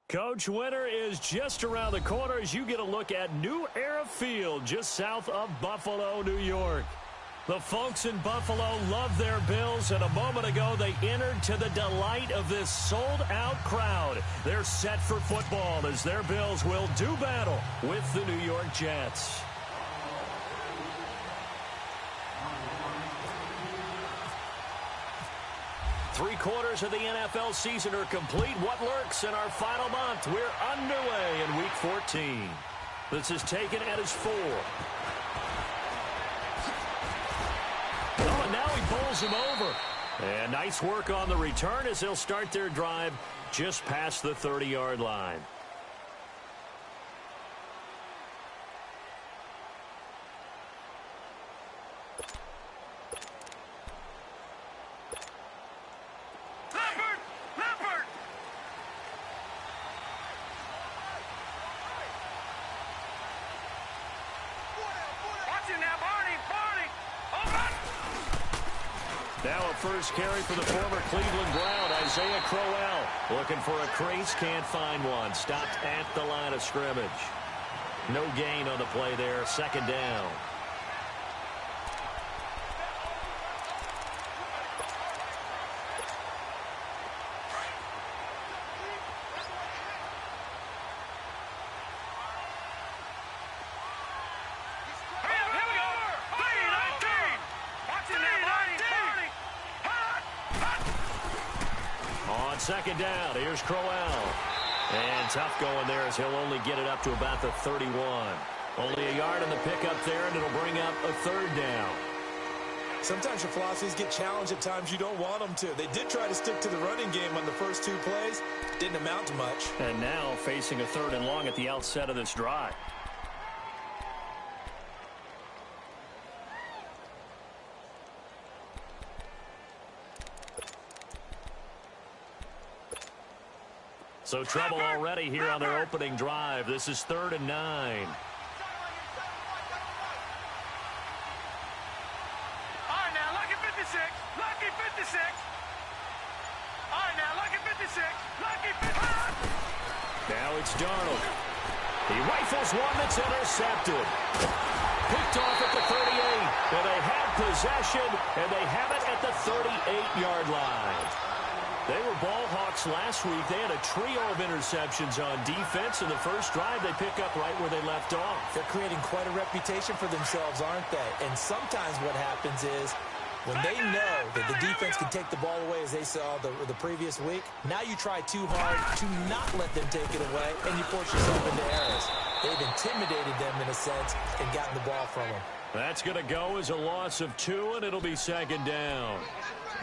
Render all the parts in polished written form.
Coach, winter is just around the corner as you get a look at New Era Field just south of Buffalo, New York. The folks in Buffalo love their Bills, and a moment ago they entered to the delight of this sold-out crowd. They're set for football as their Bills will do battle with the New York Jets. Three-quarters of the NFL season are complete. What lurks in our final month? We're underway in Week 14. This is taken at his 4. Oh, and now he bowls him over. And nice work on the return as they'll start their drive just past the 30-yard line. Now a first carry for the former Cleveland Brown, Isaiah Crowell. Looking for a crease, can't find one. Stopped at the line of scrimmage. No gain on the play there, second down. Second down, here's Crowell. And tough going there as he'll only get it up to about the 31. Only a yard on the pickup there, and it'll bring up a third down. Sometimes your philosophies get challenged at times you don't want them to. They did try to stick to the running game on the first 2 plays. Didn't amount to much. And now facing a 3rd and long at the outset of this drive. So trouble already here on their opening drive. This is 3rd and 9. All right, now, lucky 56. Lucky 56. All right, now, lucky 56. Lucky 56. Now it's Darnold. He rifles one that's intercepted. Picked off at the 38. And they have possession, and they have it at the 38-yard line. They were ball hawks last week. They had a trio of interceptions on defense. In the first drive, they pick up right where they left off. They're creating quite a reputation for themselves, aren't they? And sometimes what happens is when they know that the defense can take the ball away, as they saw the previous week, now you try too hard to not let them take it away, and you force yourself into errors. They've intimidated them in a sense and gotten the ball from them. That's going to go as a loss of 2, and it'll be second down.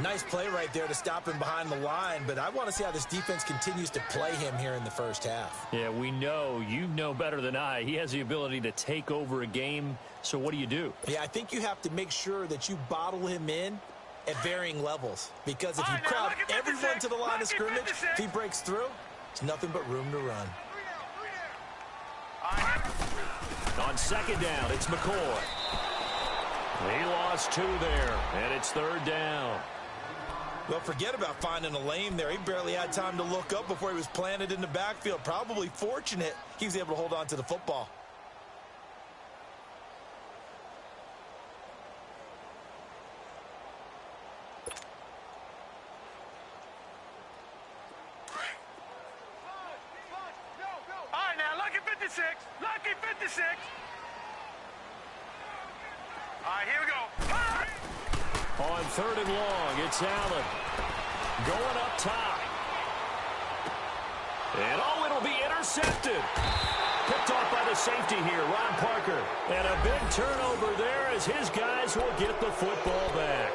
Nice play right there to stop him behind the line, but I want to see how this defense continues to play him here in the first half. Yeah, we know. You know better than I. He has the ability to take over a game, so what do? Yeah, I think you have to make sure that you bottle him in at varying levels, because if you crowd everyone to the line of scrimmage, if he breaks through, it's nothing but room to run. On second down, it's McCoy. He lost 2 there, and it's 3rd down. Well, forget about finding a lane there. He barely had time to look up before he was planted in the backfield. Probably fortunate he was able to hold on to the football. All right, now, lucky 56. Lucky 56. All right, here we go. On 3rd and long, it's Allen. Going up top. And it'll be intercepted. Picked off by the safety here, Ron Parker. And a big turnover there as his guys will get the football back.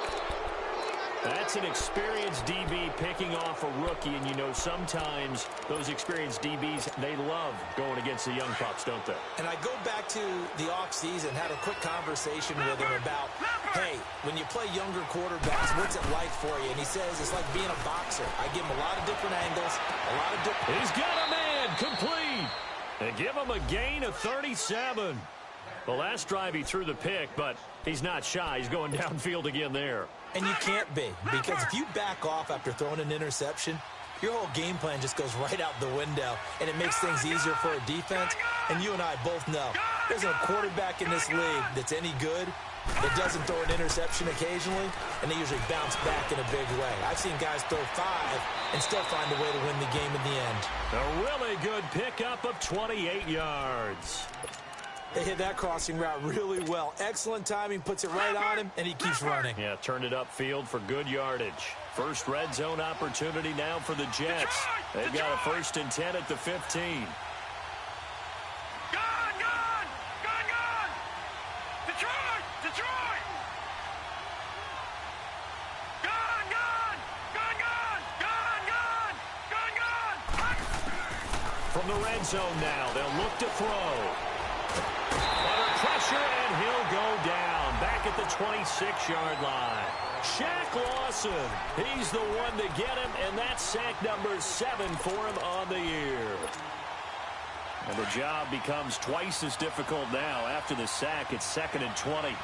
That's an experienced DB picking off a rookie, and you know sometimes those experienced DBs, they love going against the young pups, don't they? And I go back to the offseason, had a quick conversation with him about, hey, when you play younger quarterbacks, what's it like for you? And he says it's like being a boxer. I give him a lot of different angles, a lot of different... He's got a man, complete. They give him a gain of 37. The last drive he threw the pick, but he's not shy. He's going downfield again there. And you can't be, because if you back off after throwing an interception, your whole game plan just goes right out the window, and it makes things easier for a defense. And you and I both know there's a quarterback in this league that's any good that doesn't throw an interception occasionally, and they usually bounce back in a big way. I've seen guys throw 5 and still find a way to win the game in the end. A really good pickup of 28 yards. They hit that crossing route really well. Excellent timing, puts it right on him, and he keeps running. Yeah, turned it upfield for good yardage. First red zone opportunity now for the Jets. They've got a 1st and 10 at the 15. From the red zone now, they'll look to throw. Under pressure, and he'll go down. Back at the 26-yard line. Shaq Lawson, he's the one to get him, and that's sack number 7 for him on the year. And the job becomes twice as difficult now. After the sack, it's 2nd and 20.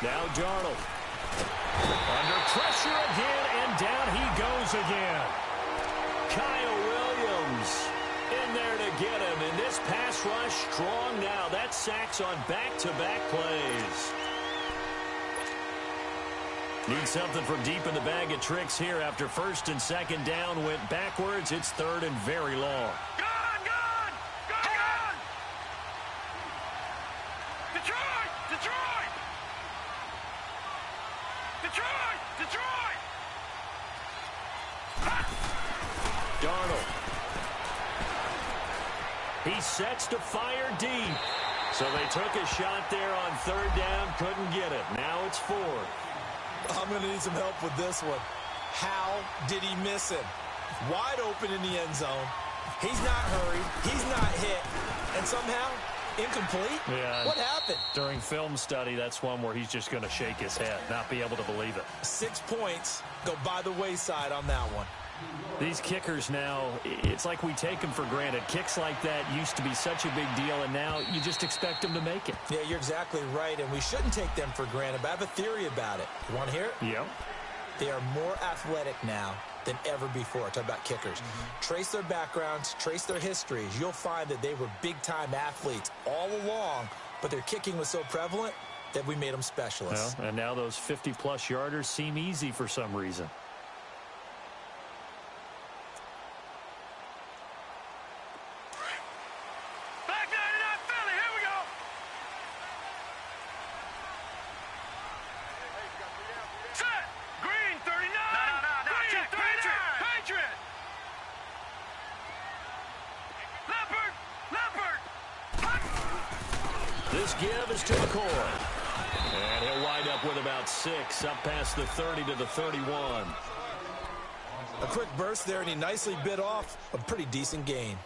Now Darnold. Under pressure again, and down he goes again. Kyle Williams in there to get him. And this pass rush strong now. That sacks on back-to-back plays. Need something from deep in the bag of tricks here after 1st and 2nd down went backwards. It's 3rd and very long. Darnold. He sets to fire deep. So they took a shot there on 3rd down, couldn't get it. Now it's 4th. I'm going to need some help with this one. How did he miss him? Wide open in the end zone. He's not hurried. He's not hit. And somehow, incomplete? Yeah. What happened? During film study, that's one where he's just going to shake his head, not be able to believe it. 6 points go by the wayside on that one. These kickers now, it's like we take them for granted. Kicks like that used to be such a big deal, and now you just expect them to make it. Yeah, you're exactly right, and we shouldn't take them for granted, but I have a theory about it. You want to hear it? Yep. They are more athletic now than ever before. Talk about kickers. Trace their backgrounds, trace their histories. You'll find that they were big-time athletes all along, but their kicking was so prevalent that we made them specialists. Well, and now those 50-plus yarders seem easy for some reason. This give is to McCoy. And he'll wind up with about 6, up past the 30 to the 31. A quick burst there, and he nicely bit off a pretty decent gain.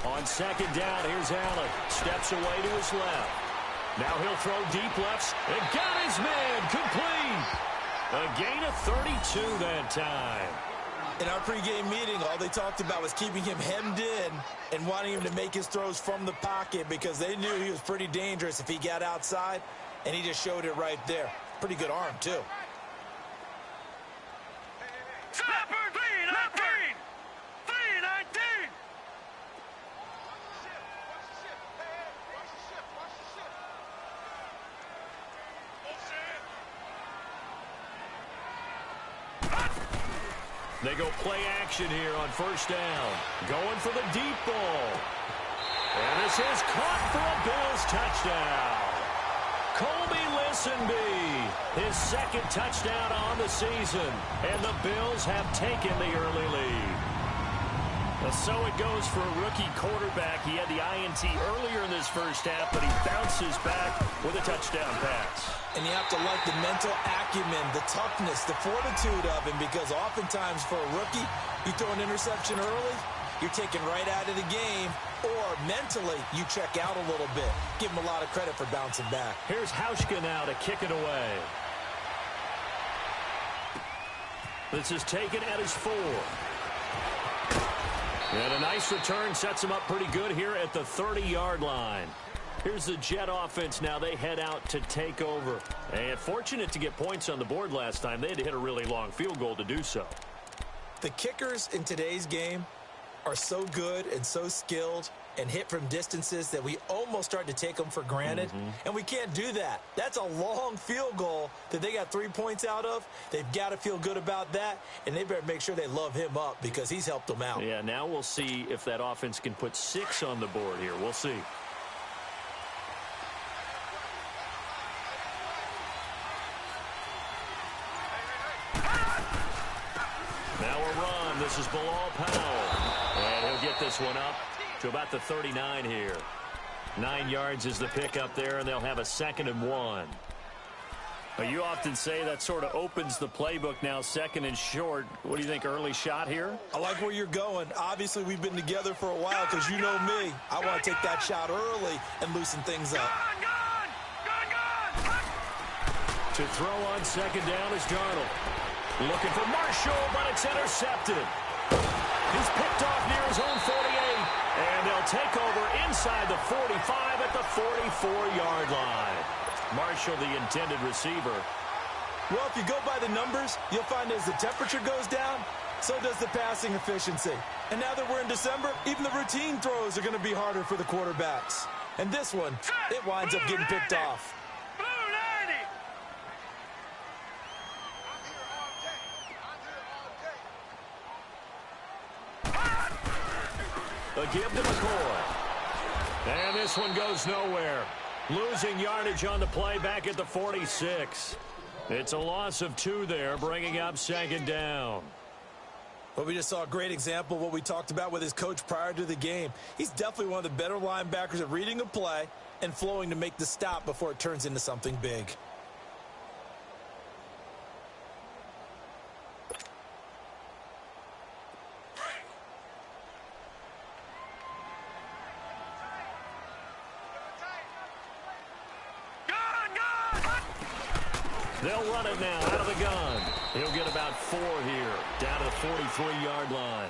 On 2nd down, here's Allen. Steps away to his left. Now he'll throw deep lefts and got his man complete. A gain of 32 that time. In our pregame meeting, all they talked about was keeping him hemmed in and wanting him to make his throws from the pocket because they knew he was pretty dangerous if he got outside, and he just showed it right there. Pretty good arm, too. They go play action here on 1st down. Going for the deep ball. And this is caught for a Bills touchdown. Colby Listenbee, his 2nd touchdown on the season. And the Bills have taken the early lead. So it goes for a rookie quarterback. He had the INT earlier in this first half, but he bounces back with a touchdown pass. And you have to like the mental acumen, the toughness, the fortitude of him, because oftentimes for a rookie, you throw an interception early, you're taken right out of the game, or mentally you check out a little bit. Give him a lot of credit for bouncing back. Here's Hauschka now to kick it away. This is taken at his 4. And a nice return sets him up pretty good here at the 30-yard line. Here's the Jet offense now. They head out to take over. And fortunate to get points on the board last time. They had to hit a really long field goal to do so. The kickers in today's game are so good and so skilled and hit from distances that we almost start to take them for granted. And we can't do that. That's a long field goal that they got 3 points out of. They've got to feel good about that, and they better make sure they love him up because he's helped them out. Yeah, now we'll see if that offense can put 6 on the board here. We'll see. Now a run. This is Bilal Powell. And he'll get this one up to about the 39 here. 9 yards is the pickup there, and they'll have a 2nd and 1. But you often say that sort of opens the playbook now, 2nd and short. What do you think, early shot here? I like where you're going. Obviously, we've been together for a while because you know me. I want to take that shot early and loosen things up. To throw on 2nd down is Darnold. Looking for Marshall, but it's intercepted. He's picked off near his own 48, and they'll take over inside the 45 at the 44-yard line. Marshall, the intended receiver. Well, if you go by the numbers, you'll find as the temperature goes down, so does the passing efficiency. And now that we're in December, even the routine throws are going to be harder for the quarterbacks. And this one, it winds up getting picked off. A give to McCoy. And this one goes nowhere. Losing yardage on the play back at the 46. It's a loss of 2 there, bringing up 2nd down. Well, we just saw a great example of what we talked about with his coach prior to the game. He's definitely one of the better linebackers at reading a play and flowing to make the stop before it turns into something big. They'll run it now out of the gun. He'll get about 4 here, down to the 43-yard line.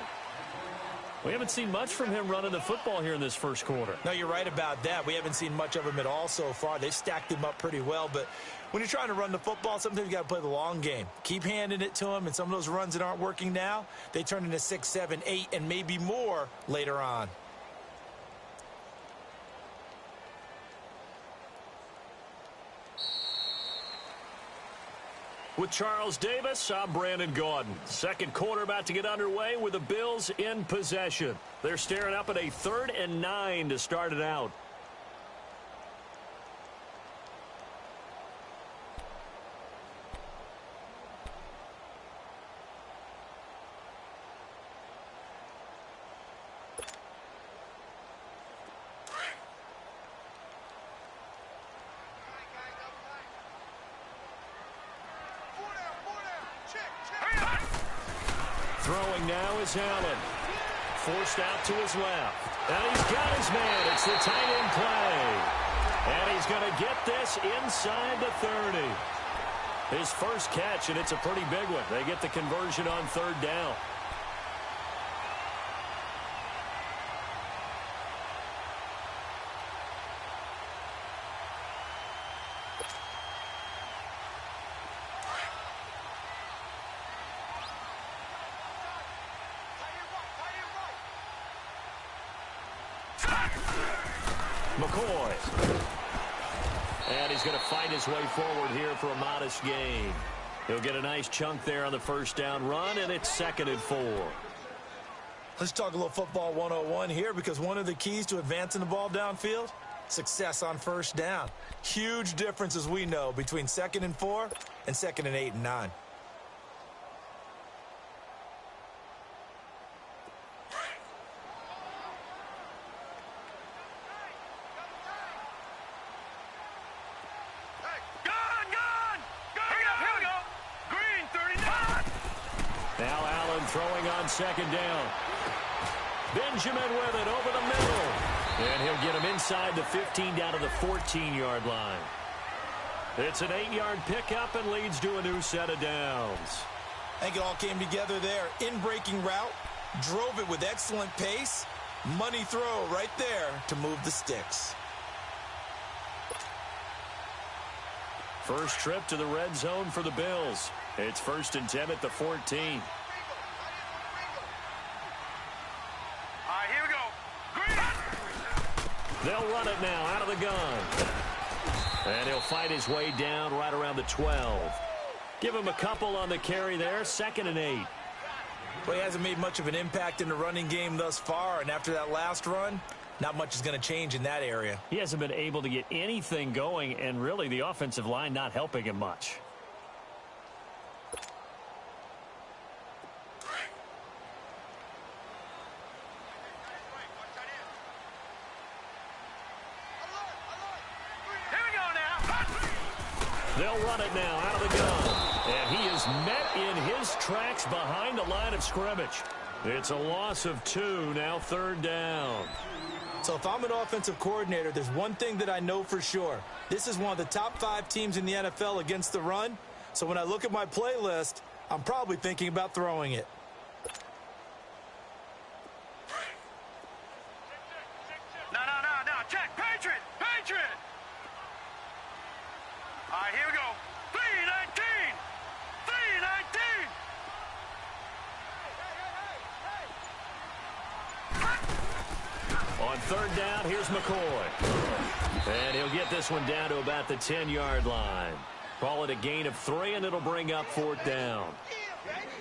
We haven't seen much from him running the football here in this first quarter. No, you're right about that. We haven't seen much of him at all so far. They've stacked him up pretty well, but when you're trying to run the football, sometimes you got to play the long game. Keep handing it to him, and some of those runs that aren't working now, they turn into 6, 7, 8, and maybe more later on. With Charles Davis, I'm Brandon Gaudin. Second quarter about to get underway with the Bills in possession. They're staring up at a 3rd and 9 to start it out. Throwing now is Allen. Forced out to his left. And he's got his man. It's the tight end play. And he's going to get this inside the 30. His first catch, and it's a pretty big one. They get the conversion on 3rd down. McCoy. And he's going to fight his way forward here for a modest gain. He'll get a nice chunk there on the first down run, and it's 2nd and 4. Let's talk a little football 101 here, because one of the keys to advancing the ball downfield, success on first down. Huge difference, as we know, between 2nd and 4 and 2nd and 8 and 9. throwing on second down. Benjamin with it over the middle. And he'll get him inside the 15 down to the 14-yard line. It's an 8-yard pickup and leads to a new set of downs. I think it all came together there. In-breaking route, drove it with excellent pace. Money throw right there to move the sticks. First trip to the red zone for the Bills. It's 1st and 10 at the 14. All right, here we go. Green. They'll run it now out of the gun. And he'll fight his way down right around the 12. Give him a couple on the carry there. 2nd and 8. Well, he hasn't made much of an impact in the running game thus far, and after that last run, not much is going to change in that area. He hasn't been able to get anything going, and really the offensive line not helping him much. Here we go now. They'll run it now out of the gun. And he is met in his tracks behind the line of scrimmage. It's a loss of 2, now 3rd down. So if I'm an offensive coordinator, there's one thing that I know for sure. This is one of the top 5 teams in the NFL against the run. So when I look at my playlist, I'm probably thinking about throwing it. No. Check. Patriot. All right, here we go. 319. 319. On 3rd down, here's McCoy. And he'll get this one down to about the 10-yard line. Call it a gain of 3, and it'll bring up 4th down.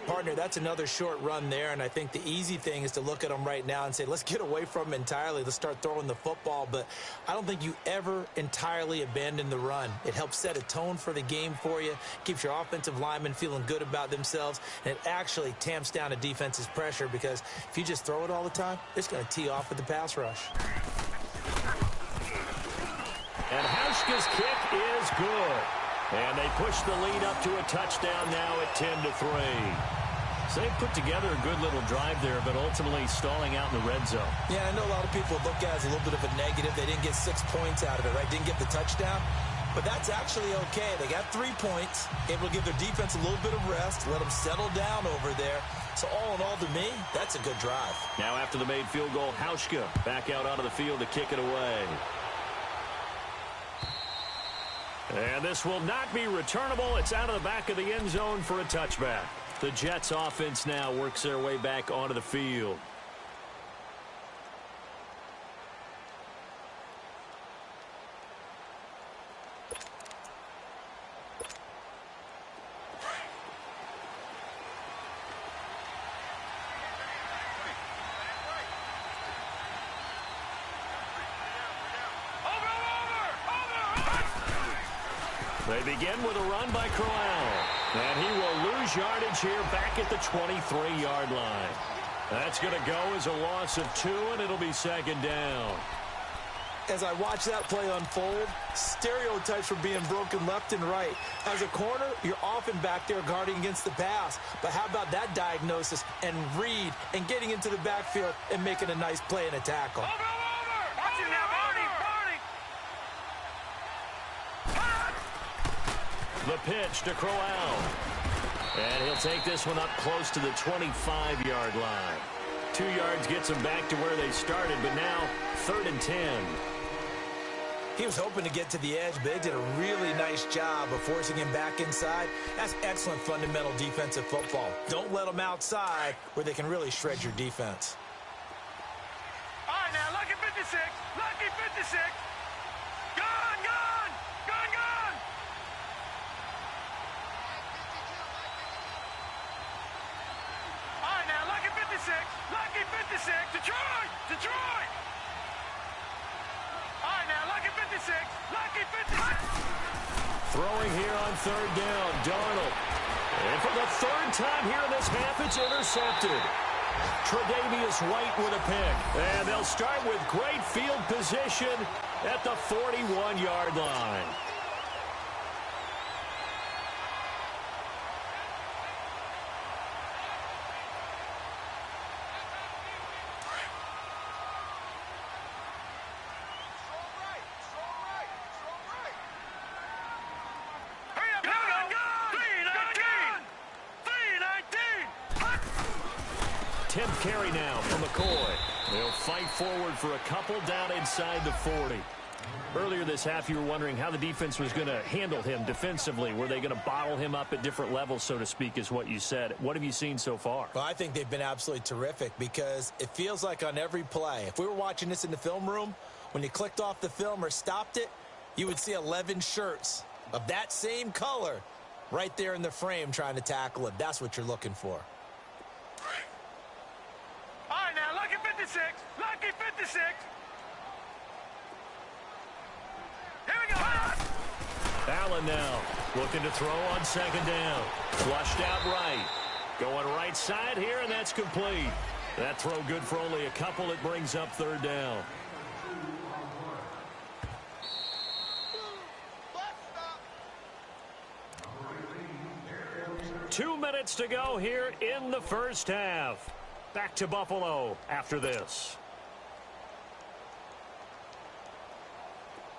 Partner, that's another short run there, and I think the easy thing is to look at them right now and say, let's get away from them entirely. Let's start throwing the football, but I don't think you ever entirely abandon the run. It helps set a tone for the game for you, keeps your offensive linemen feeling good about themselves, and it actually tamps down a defense's pressure because if you just throw it all the time, it's going to tee off with the pass rush. And Hauschka's kick is good. And they push the lead up to a touchdown now at 10-3. So they put together a good little drive there, but ultimately stalling out in the red zone. Yeah, I know a lot of people look at it as a little bit of a negative. They didn't get 6 points out of it, right? Didn't get the touchdown. But that's actually okay. They got 3 points, able to give their defense a little bit of rest, let them settle down over there. So all in all, to me, that's a good drive. Now after the made field goal, Hauschka back out onto the field to kick it away. And this will not be returnable. It's out of the back of the end zone for a touchback. The Jets offense now works their way back onto the field. They begin with a run by Crowell. And he will lose yardage here back at the 23-yard line. That's going to go as a loss of 2, and it'll be 2nd down. As I watch that play unfold, stereotypes were being broken left and right. As a corner, you're often back there guarding against the pass. But how about that diagnosis and read and getting into the backfield and making a nice play and a tackle? Over! Watch it now, Barney! The pitch to Crowell. And he'll take this one up close to the 25-yard line. 2 yards gets them back to where they started, but now 3rd and 10. He was hoping to get to the edge, but they did a really nice job of forcing him back inside. That's excellent fundamental defensive football. Don't let them outside where they can really shred your defense. All right, now, lucky 56. Lucky 56. Gone! All right, now, lucky 56. Lucky 56. Detroit! All right, now, lucky 56. Lucky 56. Throwing here on 3rd down, Darnold. And for the 3rd time here in this half, it's intercepted. Tre'Davious White with a pick. And they'll start with great field position at the 41-yard line. 10th carry now for McCoy. They'll fight forward for a couple down inside the 40. Earlier this half, you were wondering how the defense was going to handle him defensively. Were they going to bottle him up at different levels, so to speak, is what you said. What have you seen so far? Well, I think they've been absolutely terrific because it feels like on every play, if we were watching this in the film room, when you clicked off the film or stopped it, you would see 11 shirts of that same color right there in the frame trying to tackle it. That's what you're looking for. All right, now, lucky 56. Lucky 56. Here we go. Allen now looking to throw on second down. Flushed out right. Going right side here, and that's complete. That throw good for only a couple. It brings up third down. Two minutes to go here in the first half. Back to Buffalo after this.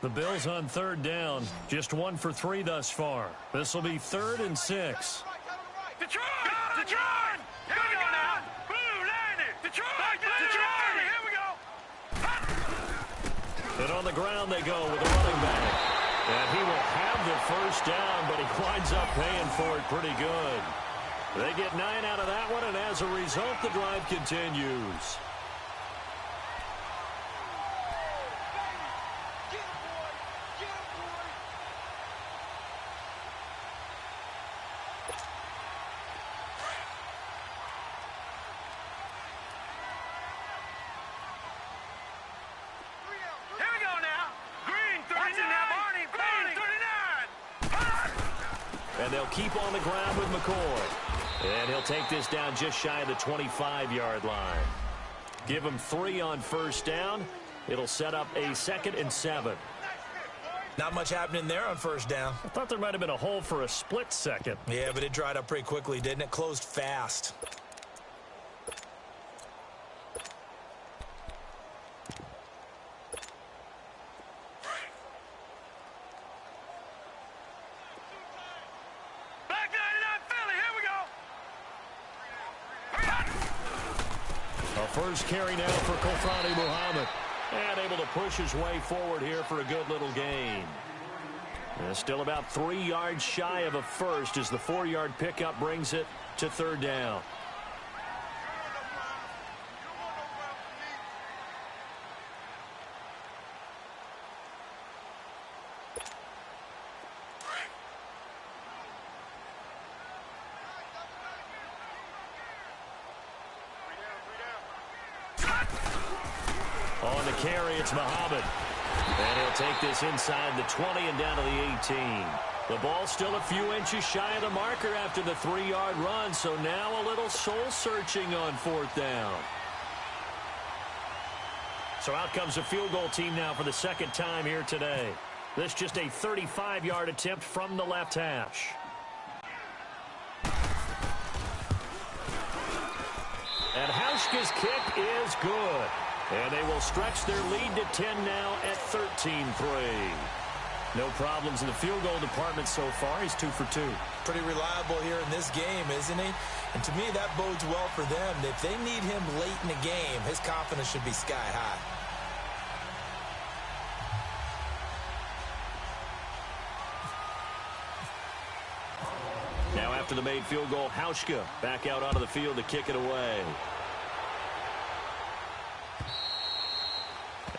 The Bills on third down, just 1 for 3 thus far. This will be 3rd and 6. Detroit! Detroit! Here we go now. Blue, landed. Detroit! Detroit! Here we go. And on the ground they go with a running back. And he will have the first down, but he winds up paying for it pretty good. They get 9 out of that one, and as a result, the drive continues. And they'll keep on the ground with McCoy. And he'll take this down just shy of the 25-yard line. Give him 3 on first down. It'll set up a 2nd and 7. Not much happening there on first down. I thought there might have been a hole for a split second. Yeah, but it dried up pretty quickly, didn't it? Closed fast. First carry now for Kofrani Muhammad. And able to push his way forward here for a good little gain. And still about 3 yards shy of a first as the 4-yard pickup brings it to third down. On the carry, it's Muhammad. And he'll take this inside the 20 and down to the 18. The ball still a few inches shy of the marker after the 3-yard run, so now a little soul-searching on 4th down. So out comes the field goal team now for the 2nd time here today. This just a 35-yard attempt from the left hash. And Hauschka's kick is good. And they will stretch their lead to 10 now at 13-3. No problems in the field goal department so far. He's 2 for 2. Pretty reliable here in this game, isn't he? And to me, that bodes well for them. If they need him late in the game, his confidence should be sky high. Now after the made field goal, Hauschka back out onto the field to kick it away.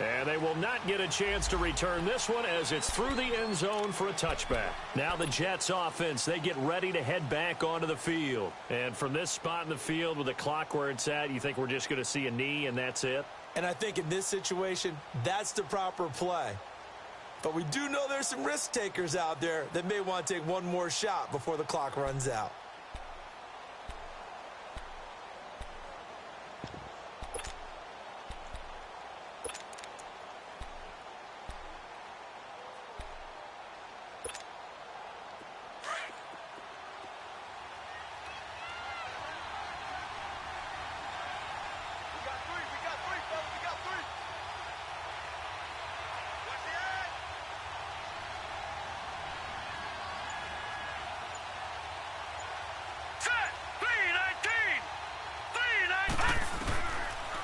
And they will not get a chance to return this one as it's through the end zone for a touchback. Now the Jets offense, they get ready to head back onto the field. And from this spot in the field with the clock where it's at, you think we're just going to see a knee and that's it? And I think in this situation, that's the proper play. But we do know there's some risk takers out there that may want to take one more shot before the clock runs out.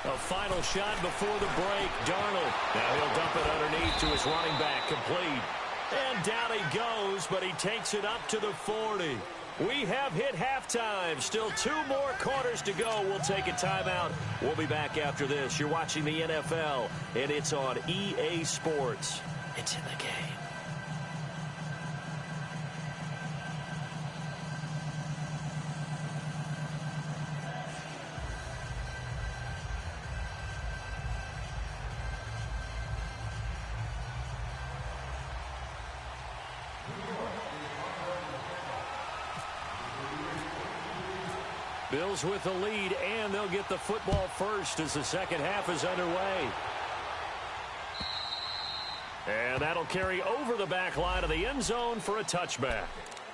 A final shot before the break. Darnold. Now he'll dump it underneath to his running back. Complete. And down he goes, but he takes it up to the 40. We have hit halftime. Still 2 more quarters to go. We'll take a timeout. We'll be back after this. You're watching the NFL, and it's on EA Sports. It's in the game. Bills with the lead, and they'll get the football first as the second half is underway. And that'll carry over the back line of the end zone for a touchback.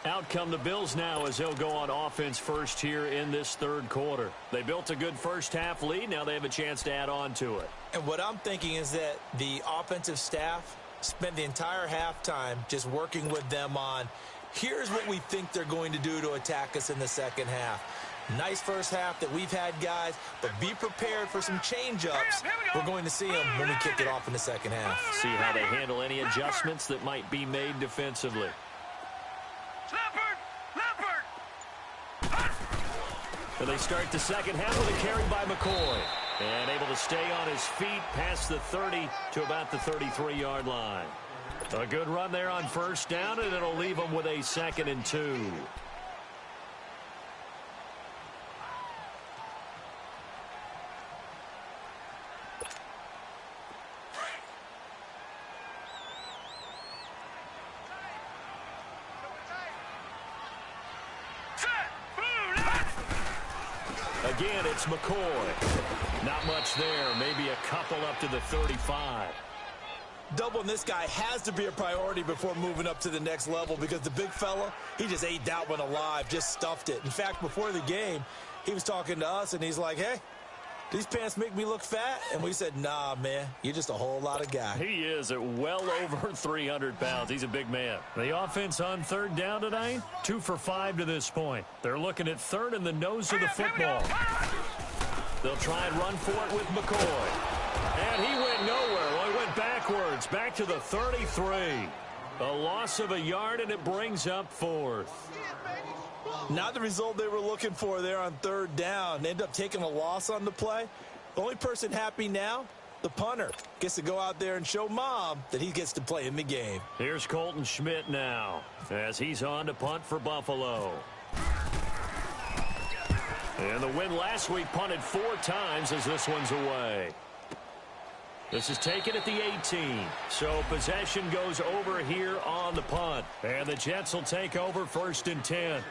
Out come the Bills now as they'll go on offense first here in this third quarter. They built a good first half lead. Now they have a chance to add on to it. And what I'm thinking is that the offensive staff spent the entire halftime just working with them on, here's what we think they're going to do to attack us in the second half. Nice first half that we've had, guys, but be prepared for some change-ups. We're going to see them when we kick it off in the second half. See how they handle any adjustments that might be made defensively. And they start the second half with a carry by McCoy. And able to stay on his feet past the 30 to about the 33-yard line. A good run there on first down, and it'll leave them with a 2nd and 2. Again, it's McCoy. Not much there. Maybe a couple up to the 35. Doubling this guy has to be a priority before moving up to the next level because the big fella, he just ate that one alive, just stuffed it. In fact, before the game, he was talking to us, and he's like, hey, these pants make me look fat? And we said, nah, man, you're just a whole lot of guy. He is at well over 300 pounds. He's a big man. The offense on third down tonight, 2 for 5 to this point. They're looking at third in the nose of the football. They'll try and run for it with McCoy. And he went nowhere. Well, he went backwards, back to the 33. A loss of a yard, and it brings up 4th. Not the result they were looking for there on third down. They end up taking a loss on the play. The only person happy now, the punter, gets to go out there and show Mom that he gets to play in the game. Here's Colton Schmidt now as he's on to punt for Buffalo. And the win last week punted 4 times as this one's away. This is taken at the 18. So possession goes over here on the punt. And the Jets will take over 1st and 10.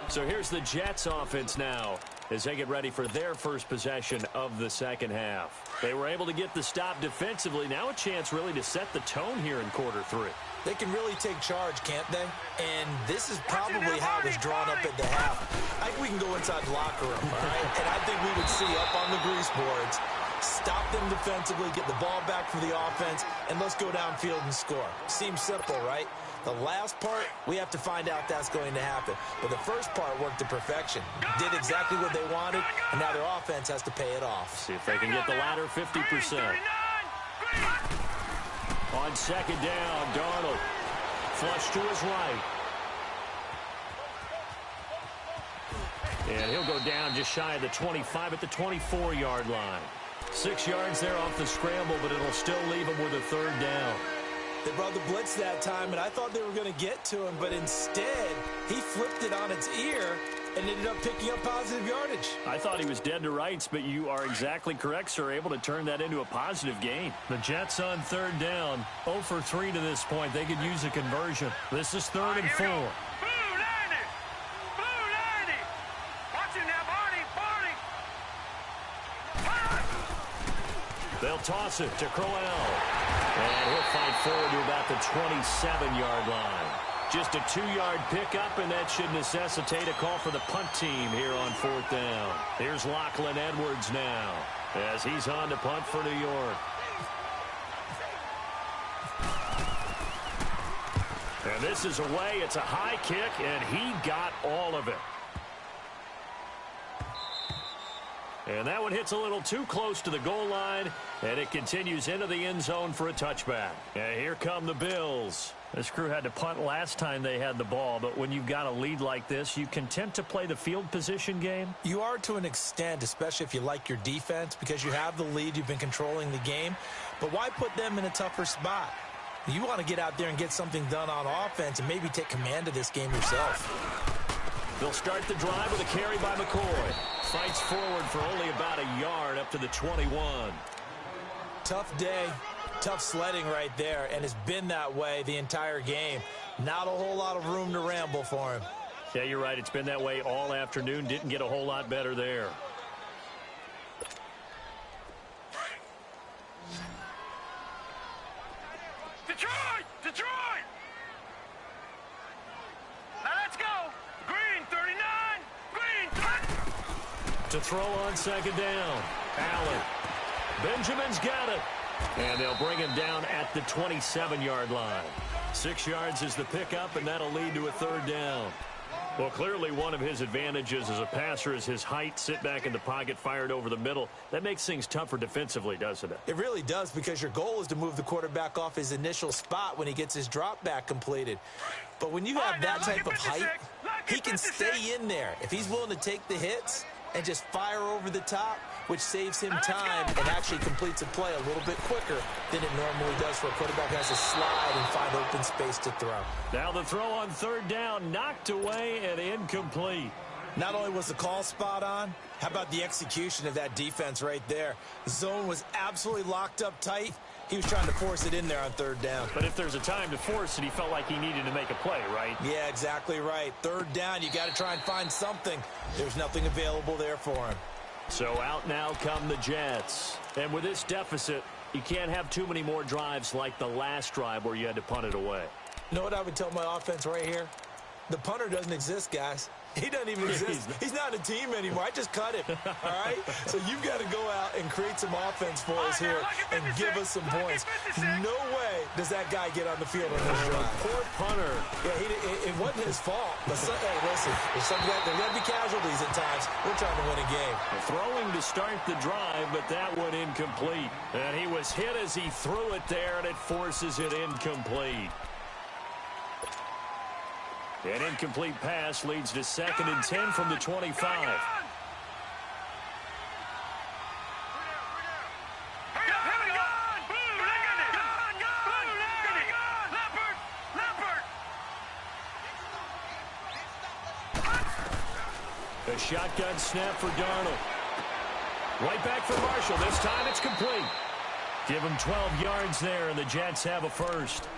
So here's the Jets offense now as they get ready for their first possession of the second half. They were able to get the stop defensively. Now a chance really to set the tone here in quarter 3. They can really take charge, can't they? And this is probably how it was drawn up at the half. I think we can go inside the locker room, all right? And I think we would see up on the grease boards, stop them defensively, get the ball back for the offense, and let's go downfield and score. Seems simple, right? The last part, we have to find out that's going to happen. But the first part worked to perfection. Did exactly what they wanted, and now their offense has to pay it off. See if they can get the latter 50%. On second down, Darnold. Flush to his right. And he'll go down just shy of the 25 at the 24-yard line. 6 yards there off the scramble, but it'll still leave him with a 3rd down. They brought the blitz that time, and I thought they were going to get to him, but instead, he flipped it on its ear and ended up picking up positive yardage. I thought he was dead to rights, but you are exactly correct, sir. Able to turn that into a positive gain. The Jets on 3rd down, 0 for 3 to this point. They could use a conversion. This is 3rd and 4. They'll toss it to Crowell. And he'll fight forward to about the 27-yard line. Just a 2-yard pickup, and that should necessitate a call for the punt team here on 4th down. Here's Lachlan Edwards now as he's on to punt for New York. And this is away. It's a high kick, and he got all of it. And that one hits a little too close to the goal line, and it continues into the end zone for a touchback. And here come the Bills. This crew had to punt last time they had the ball, but when you've got a lead like this, you content to play the field position game? You are to an extent, especially if you like your defense, because you have the lead, you've been controlling the game. But why put them in a tougher spot? You want to get out there and get something done on offense and maybe take command of this game yourself. They'll start the drive with a carry by McCoy. Fights forward for only about a yard up to the 21. Tough day, tough sledding right there, and it's been that way the entire game. Not a whole lot of room to ramble for him. Yeah, you're right. It's been that way all afternoon. Didn't get a whole lot better there. Detroit! Detroit! Now let's go! Green 39! Green 30! To throw on second down. Allen. Benjamin's got it. And they'll bring him down at the 27-yard line. 6 yards is the pickup, and that'll lead to a third down. Well, clearly one of his advantages as a passer is his height. Sit back in the pocket, fired over the middle. That makes things tougher defensively, doesn't it? It really does, because your goal is to move the quarterback off his initial spot when he gets his drop back completed. But when you have that type of height, he can stay in there. If he's willing to take the hits and just fire over the top, which saves him time and actually completes a play a little bit quicker than it normally does for a quarterback who has to slide and find open space to throw. Now the throw on third down, knocked away and incomplete. Not only was the call spot on, how about the execution of that defense right there? The zone was absolutely locked up tight. He was trying to force it in there on third down. But if there's a time to force it, he felt like he needed to make a play, right? Yeah, exactly right. Third down, you got to try and find something. There's nothing available there for him. So out now come the Jets. And with this deficit, you can't have too many more drives like the last drive where you had to punt it away. You know what I would tell my offense right here? The punter doesn't exist, guys. He doesn't even exist. He's not a team anymore. I just cut him, all right? So you've got to go out and create some offense for us here and give us some points. No way does that guy get on the field on this drive. Poor punter. Yeah, it wasn't his fault. But hey, listen, there's got to be casualties at times. We're trying to win a game. Throwing to start the drive, but that one incomplete. And he was hit as he threw it there, and it forces it incomplete. An incomplete pass leads to 2nd and 10 from the 25. A shotgun snap for Darnold. Right back for Marshall. This time it's complete. Give him 12 yards there, and the Jets have a first.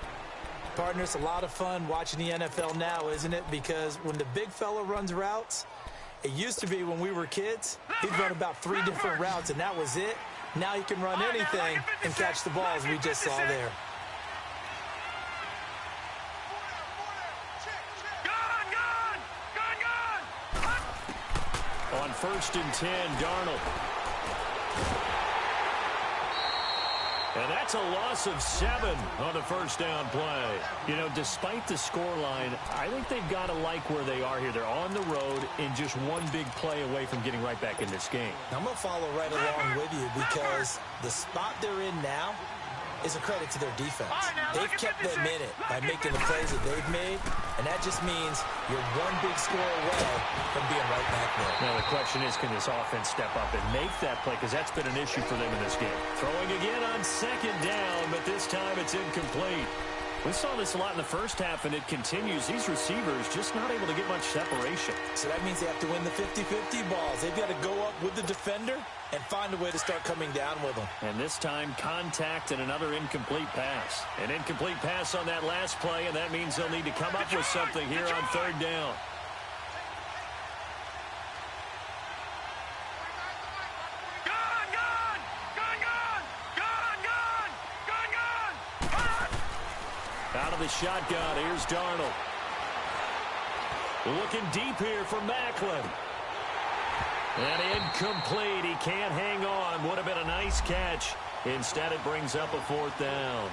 Partner, it's a lot of fun watching the NFL now, isn't it? Because when the big fella runs routes, it used to be when we were kids, he'd run about 3 different routes, and that was it. Now he can run anything and catch the ball, as we just saw there. On 1st and 10, Darnold. And that's a loss of 7 on the first down play. You know, despite the scoreline, I think they've got to like where they are here. They're on the road and just one big play away from getting right back in this game. Now, I'm going to follow right along with you because the spot they're in now is a credit to their defense. They've kept them in it by making the plays that they've made, and that just means you're one big score away from being right back there. Now the question is, can this offense step up and make that play? Because that's been an issue for them in this game. Throwing again on 2nd down, but this time it's incomplete. We saw this a lot in the first half, and it continues. These receivers just not able to get much separation. So that means they have to win the 50-50 balls. They've got to go up with the defender and find a way to start coming down with them. And this time, contact and another incomplete pass. An incomplete pass on that last play, and that means they'll need to come up with something here on 3rd down. Out of the shotgun, here's Darnold. Looking deep here for Macklin. And incomplete. He can't hang on. Would have been a nice catch. Instead, it brings up a 4th down.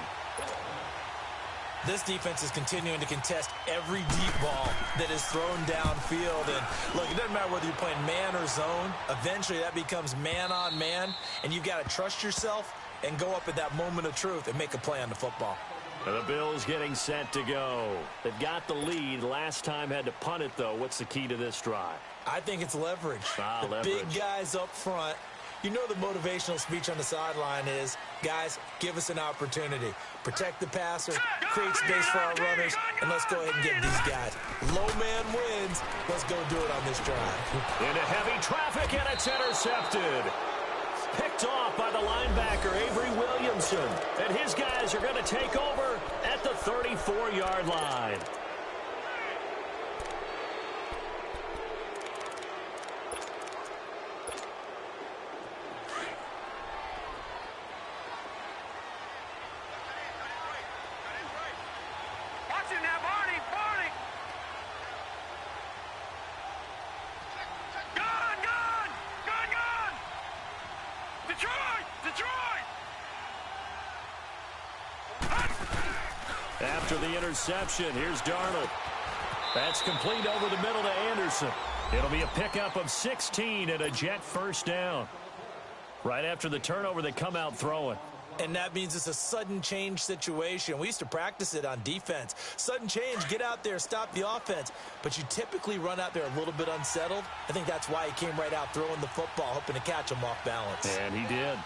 This defense is continuing to contest every deep ball that is thrown downfield. And look, it doesn't matter whether you're playing man or zone. Eventually that becomes man on man, and you've got to trust yourself and go up at that moment of truth and make a play on the football. The Bills getting set to go. They've got the lead. Last time had to punt it, though. What's the key to this drive? I think it's leverage. The leverage. Big guys up front. You know the motivational speech on the sideline is, guys, give us an opportunity. Protect the passer, create space for our runners, and let's go ahead and get these guys. Low man wins. Let's go do it on this drive. Into heavy traffic, and it's intercepted. Picked off by the linebacker, Avery Williamson. And his guys are going to take over at the 34-yard line. Watch him now, Barney. Barney. Gone, gone. Gone, gone. Detroit. Detroit. After the interception, here's Darnold. That's complete over the middle to Anderson. It'll be a pickup of 16 and a Jet first down. Right after the turnover, they come out throwing. And that means it's a sudden change situation. We used to practice it on defense. Sudden change, get out there, stop the offense. But you typically run out there a little bit unsettled. I think that's why he came right out throwing the football, hoping to catch him off balance. And he did.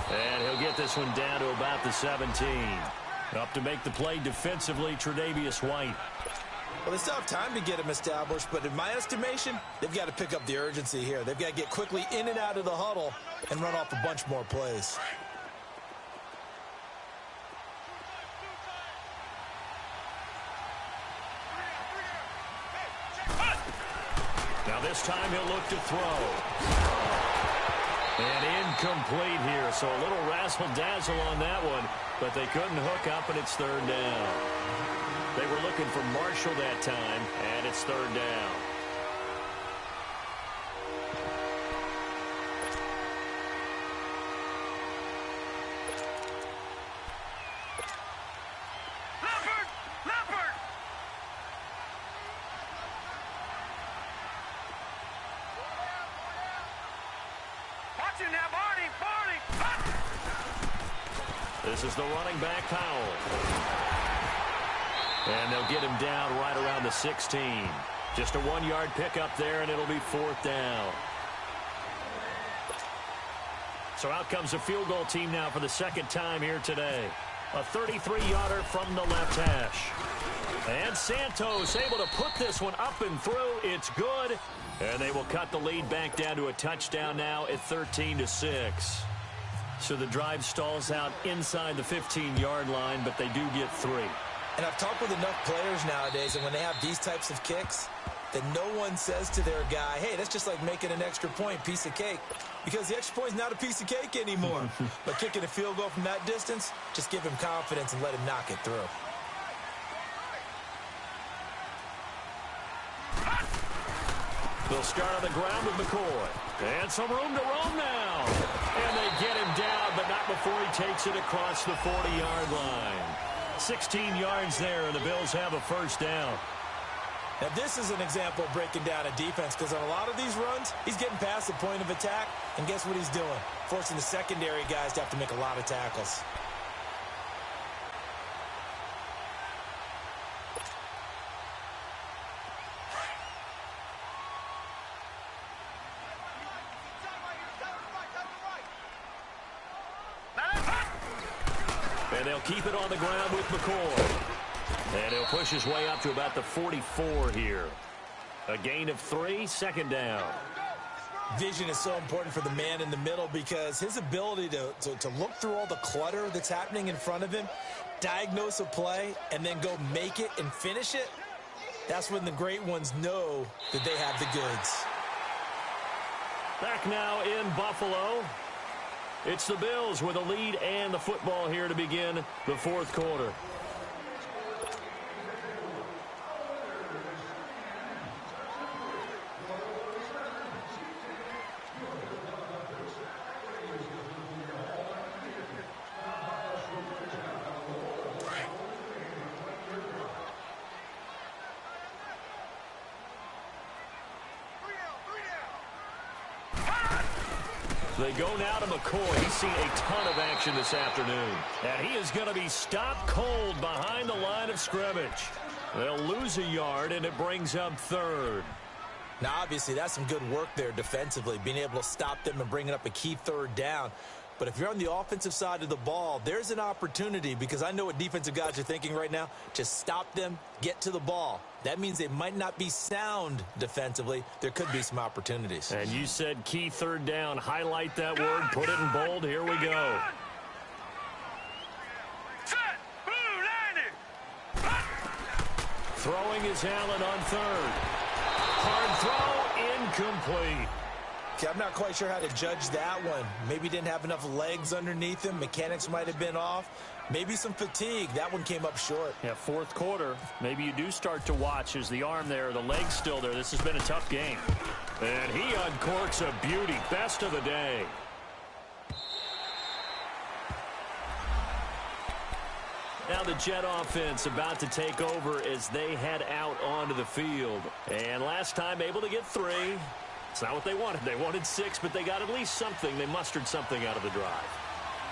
And he'll get this one down to about the 17. Up to make the play defensively, Tre'Davious White. Well, they still have time to get him established, but in my estimation, they've got to pick up the urgency here. They've got to get quickly in and out of the huddle and run off a bunch more plays. Now this time he'll look to throw. And incomplete here, so a little razzle-dazzle on that one, but they couldn't hook up, and it's third down. They were looking for Marshall that time, and it's third down. Leopard. Leopard. Watch him now, Barney. Barney. This is the running back, Powell. And they'll get him down right around the 16. Just a 1-yard pickup there, and it'll be fourth down. So out comes a field goal team now for the second time here today. A 33-yarder from the left hash. And Santos able to put this one up and through. It's good. And they will cut the lead back down to a touchdown now at 13-6. So the drive stalls out inside the 15-yard line, but they do get 3. And I've talked with enough players nowadays, and when they have these types of kicks, that no one says to their guy, hey, that's just like making an extra point, piece of cake. Because the extra point is not a piece of cake anymore. But kicking a field goal from that distance, just give him confidence and let him knock it through. They'll start on the ground with McCoy. And some room to roam now. And they get him down, but not before he takes it across the 40-yard line. 16 yards there, and the Bills have a first down. Now, this is an example of breaking down a defense, because on a lot of these runs, he's getting past the point of attack, and guess what he's doing? Forcing the secondary guys to have to make a lot of tackles. And they'll keep it on the ground with McCoy. And he'll push his way up to about the 44 here. A gain of 3, second down. Vision is so important for the man in the middle, because his ability to look through all the clutter that's happening in front of him, diagnose a play, and then go make it and finish it, that's when the great ones know that they have the goods. Back now in Buffalo. It's the Bills with a lead and the football here to begin the fourth quarter. They go now to McCoy. He's seen a ton of action this afternoon. And he is going to be stopped cold behind the line of scrimmage. They'll lose a yard, and it brings up third. Now, obviously, that's some good work there defensively, being able to stop them and bringing up a key third down. But if you're on the offensive side of the ball, there's an opportunity, because I know what defensive guys are thinking right now. Just stop them, get to the ball. That means they might not be sound defensively. There could be some opportunities. And you said key third down. Highlight that word. Put it in bold. Here we go. Set. Blue, landing. Throwing is Allen on third. Hard throw, incomplete. Okay, I'm not quite sure how to judge that one. Maybe didn't have enough legs underneath him. Mechanics might have been off. Maybe some fatigue. That one came up short. Yeah, fourth quarter. Maybe you do start to watch as the arm there, the leg's still there. This has been a tough game. And he uncorks a beauty. Best of the day. Now the Jet offense about to take over as they head out onto the field. And last time able to get 3. It's not what they wanted. They wanted 6, but they got at least something. They mustered something out of the drive.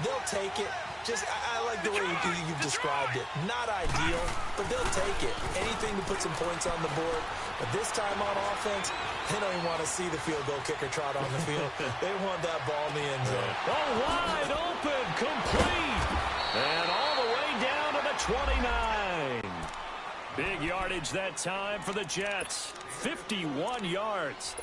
They'll take it. I like the way you've described it. Not ideal, but they'll take it. Anything to put some points on the board. But this time on offense, they don't even want to see the field goal kicker trot on the field. They want that ball in the end zone. Oh, wide open, complete. And all the way down to the 29. Big yardage that time for the Jets. 51 yards.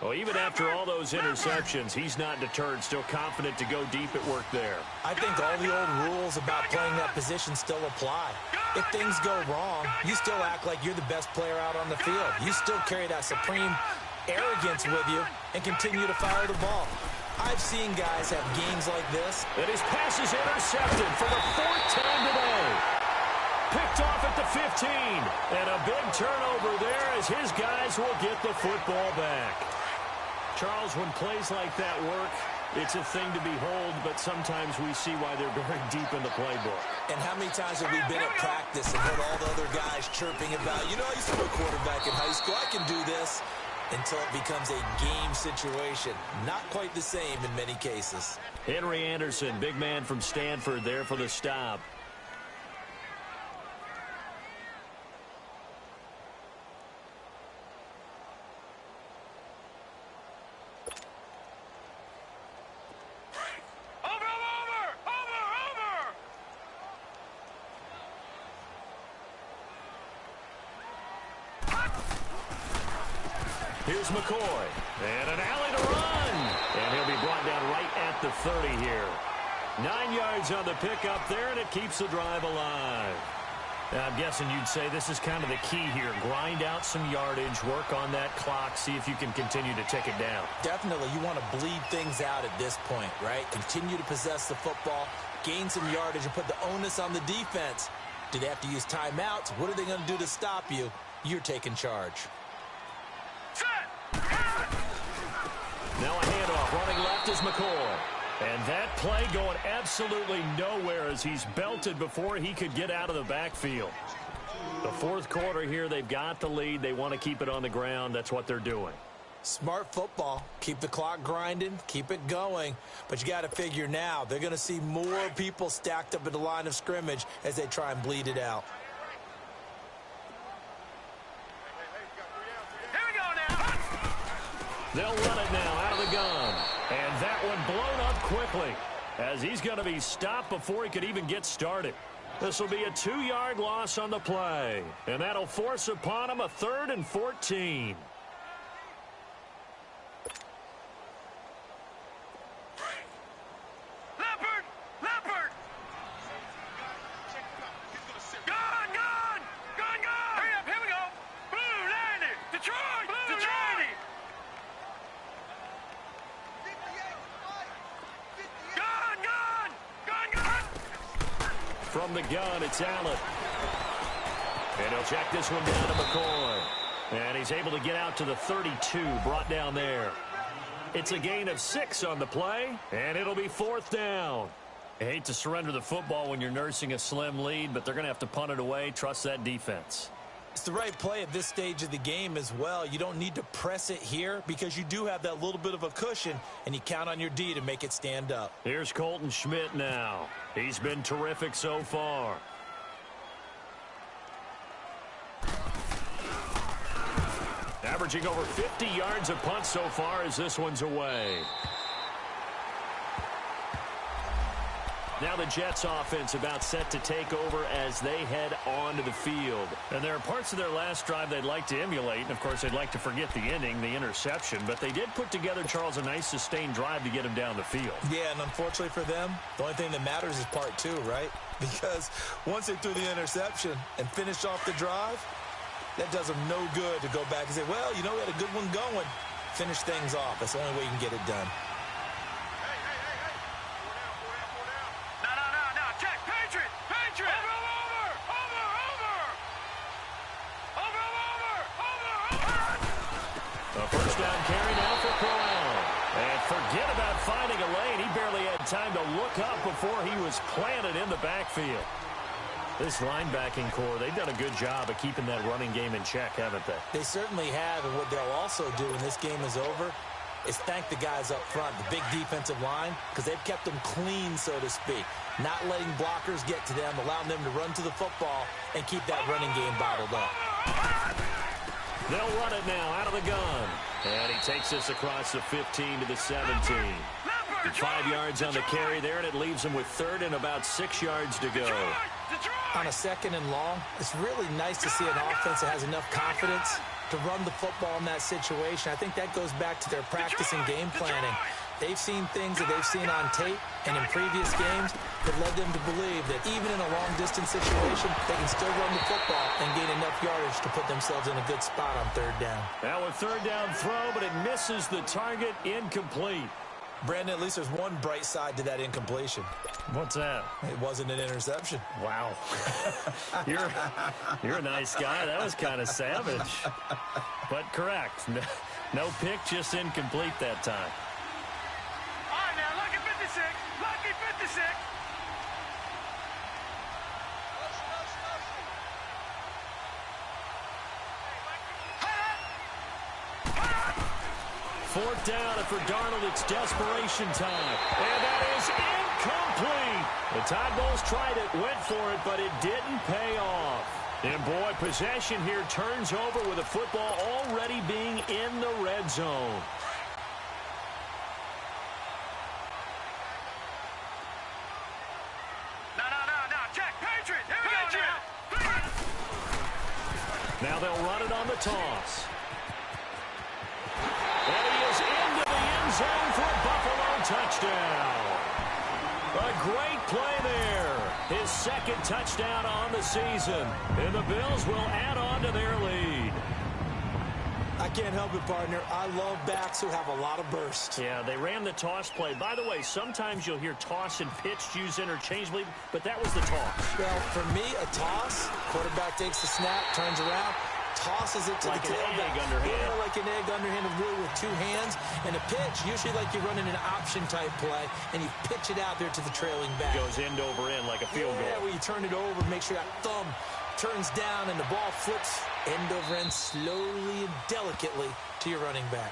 Well, even after all those interceptions, he's not deterred, still confident to go deep at work there. I think all the old rules about playing that position still apply. If things go wrong, you still act like you're the best player out on the field. You still carry that supreme arrogance with you and continue to fire the ball. I've seen guys have games like this. And his pass is intercepted for the 4th time today. Picked off at the 15. And a big turnover there as his guys will get the football back. Charles, when plays like that work, it's a thing to behold, but sometimes we see why they're very deep in the playbook. And how many times have we been at practice and heard all the other guys chirping about, you know, I used to be a quarterback in high school, I can do this, until it becomes a game situation. Not quite the same in many cases. Henry Anderson, big man from Stanford, there for the stop. Here's McCoy, and an alley to run. And he'll be brought down right at the 30 here. 9 yards on the pickup there, and it keeps the drive alive. Now, I'm guessing you'd say this is kind of the key here. Grind out some yardage, work on that clock, see if you can continue to tick it down. Definitely, you want to bleed things out at this point, right? Continue to possess the football, gain some yardage, and put the onus on the defense. Do they have to use timeouts? What are they going to do to stop you? You're taking charge. Now a handoff. Running left is McCoy. And that play going absolutely nowhere as he's belted before he could get out of the backfield. The fourth quarter here, they've got the lead. They want to keep it on the ground. That's what they're doing. Smart football. Keep the clock grinding. Keep it going. But you got to figure now, they're going to see more people stacked up at the line of scrimmage as they try and bleed it out. They'll run it now out of the gun. And that one blown up quickly as he's going to be stopped before he could even get started. This will be a 2-yard loss on the play. And that'll force upon him a 3rd and 14. From the gun, it's Allen. And he'll check this one down to McCoy. And he's able to get out to the 32, brought down there. It's a gain of 6 on the play, and it'll be 4th down. I hate to surrender the football when you're nursing a slim lead, but they're going to have to punt it away. Trust that defense. It's the right play at this stage of the game as well. You don't need to press it here because you do have that little bit of a cushion, and you count on your D to make it stand up. Here's Colton Schmidt now. He's been terrific so far. Averaging over 50 yards a punt so far as this one's away. Now the Jets offense about set to take over as they head onto the field. And there are parts of their last drive they'd like to emulate. And, of course, they'd like to forget the inning, the interception. But they did put together, Charles, a nice sustained drive to get him down the field. Yeah, and unfortunately for them, the only thing that matters is part two, right? Because once they threw the interception and finished off the drive, that does them no good to go back and say, well, you know, we had a good one going. Finish things off. That's the only way you can get it done. First down carry now for Corral. And forget about finding a lane. He barely had time to look up before he was planted in the backfield. This linebacking core, they've done a good job of keeping that running game in check, haven't they? They certainly have, and what they'll also do when this game is over is thank the guys up front, the big defensive line, because they've kept them clean, so to speak. Not letting blockers get to them, allowing them to run to the football and keep that running game bottled up. They'll run it now out of the gun. And he takes this across the 15 to the 17. 5 yards on the carry there, and it leaves him with third and about 6 yards to go. On a second and long, it's really nice to see an offense that has enough confidence to run the football in that situation. I think that goes back to their practice and game planning. They've seen things that they've seen on tape and in previous games that led them to believe that even in a long-distance situation, they can still run the football and gain enough yardage to put themselves in a good spot on third down. Now a third down throw, but it misses the target, incomplete. Brandon, at least there's one bright side to that incompletion. What's that? It wasn't an interception. Wow. You're a nice guy. That was kind of savage. But correct. No pick, just incomplete that time. All right, now, lucky 56. Lucky 56. Fourth down, and for Darnold, it's desperation time. And that is incomplete. The Tide Bulls tried it, went for it, but it didn't pay off. And, boy, possession here turns over with the football already being in the red zone. No, check. Patriot. Here we go now. Now they'll run it on the toss. And he is into the end zone for a Buffalo touchdown. A great play there. His second touchdown on the season. And the Bills will add on to their lead. I can't help it, partner. I love backs who have a lot of burst. Yeah, they ran the toss play. By the way, sometimes you'll hear toss and pitch used interchangeably, but that was the toss. Well, for me, a toss, quarterback takes the snap, turns around, tosses it to like the tailback. Yeah, like an egg underhand, really with two hands. And a pitch, usually like you're running an option-type play, and you pitch it out there to the trailing back. Goes end over end like a field goal. Yeah, where you turn it over, make sure that thumb turns down, and the ball flips end over end slowly and delicately to your running back.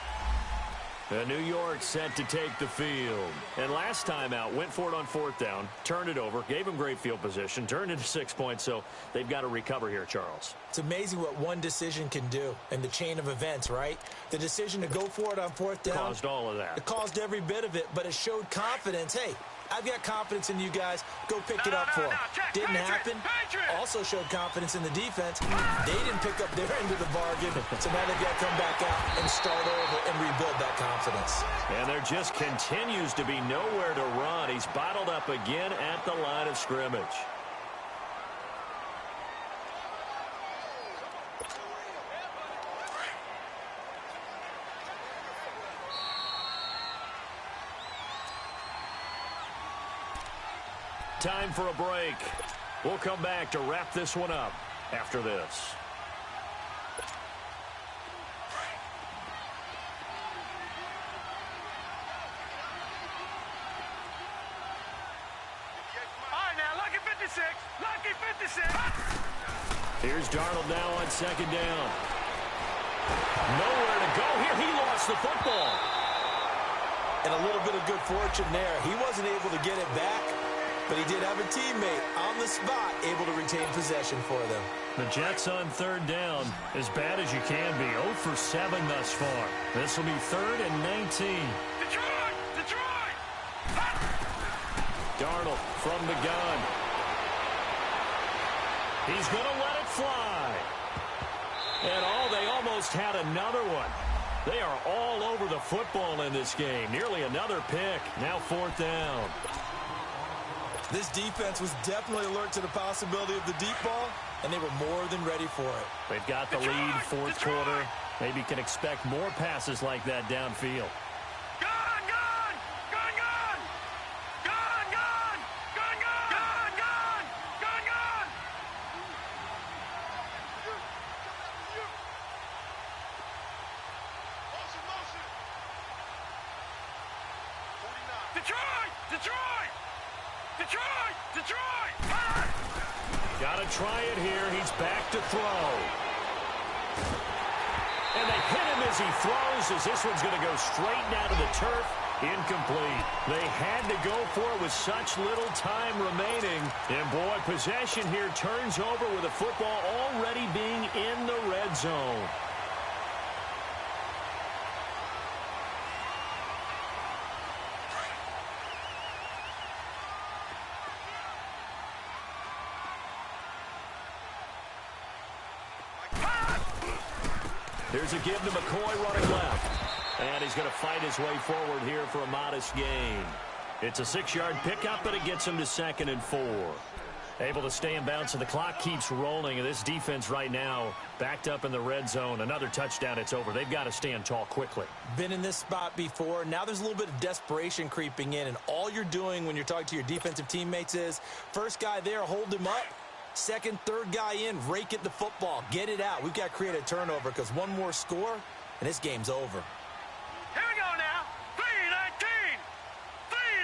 New York set to take the field. And last time out, went for it on fourth down, turned it over, gave them great field position, turned into 6 points, so they've got to recover here, Charles. It's amazing what one decision can do in the chain of events, right? The decision to go for it on fourth down caused all of that. It caused every bit of it, but it showed confidence. Hey, I've got confidence in you guys. Go pick it up for them. Didn't happen. Also showed confidence in the defense. They didn't pick up their end of the bargain, so now they've got to come back out and start over and rebuild that confidence. And there just continues to be nowhere to run. He's bottled up again at the line of scrimmage. Time for a break. We'll come back to wrap this one up after this. All right, now, lucky 56. Lucky 56. Here's Darnold now on second down. Nowhere to go here. He lost the football. And a little bit of good fortune there. He wasn't able to get it back, but he did have a teammate on the spot able to retain possession for them. The Jets on third down, as bad as you can be. 0 for 7 thus far. This will be 3rd and 19. Detroit! Detroit! Darnold from the gun. He's going to let it fly. And they almost had another one. They are all over the football in this game. Nearly another pick. Now 4th down. This defense was definitely alert to the possibility of the deep ball, and they were more than ready for it. They've got the lead, 4th quarter. Maybe can expect more passes like that downfield. Gun, gun! Gun, gun! Gun, gun! Gun, gun! Gun, gun! Gun, gun! Motion, motion! Detroit! Detroit! Detroit! Detroit! Got to try it here. He's back to throw. And they hit him as he throws, as this one's going to go straight down to the turf. Incomplete. They had to go for it with such little time remaining. And, boy, possession here turns over with the football already being in the red zone. Here's a give to McCoy running left. And he's going to fight his way forward here for a modest gain. It's a 6-yard pickup, and it gets him to 2nd and 4. Able to stay in bounds, and the clock keeps rolling. And this defense right now backed up in the red zone. Another touchdown, it's over. They've got to stand tall quickly. Been in this spot before. Now there's a little bit of desperation creeping in, and all you're doing when you're talking to your defensive teammates is first guy there, hold him up. Second, third guy in, rake at the football. Get it out. We've got to create a turnover because one more score, and this game's over. Here we go now. 3-19. 3-19.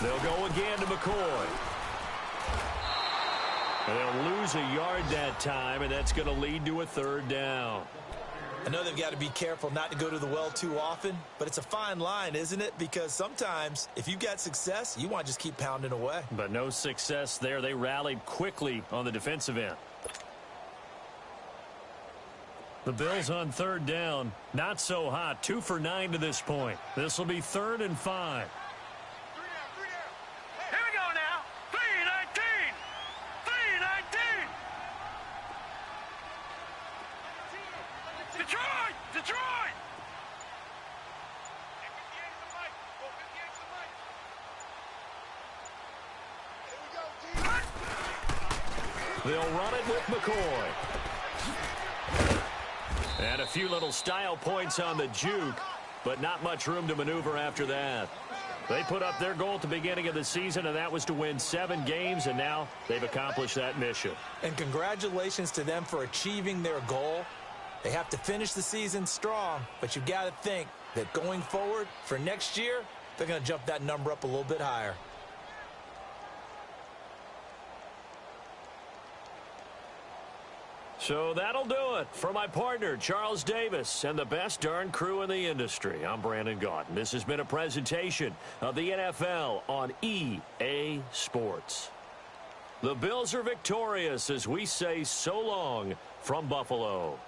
They'll go again to McCoy. And they'll lose a yard that time, and that's going to lead to a 3rd down. I know they've got to be careful not to go to the well too often, but it's a fine line, isn't it? Because sometimes if you've got success, you want to just keep pounding away. But no success there. They rallied quickly on the defensive end. The Bills on 3rd down. Not so hot. 2 for 9 to this point. This will be 3rd and 5. Here we go now. 3-19. 3-19. Detroit! Detroit! They'll run it with McCoy. And a few little style points on the juke, but not much room to maneuver after that. They put up their goal at the beginning of the season, and that was to win 7 games, and now they've accomplished that mission. And congratulations to them for achieving their goal. They have to finish the season strong, but you've got to think that going forward for next year, they're going to jump that number up a little bit higher. So that'll do it for my partner, Charles Davis, and the best darn crew in the industry. I'm Brandon Gaudin. This has been a presentation of the NFL on EA Sports. The Bills are victorious as we say so long from Buffalo.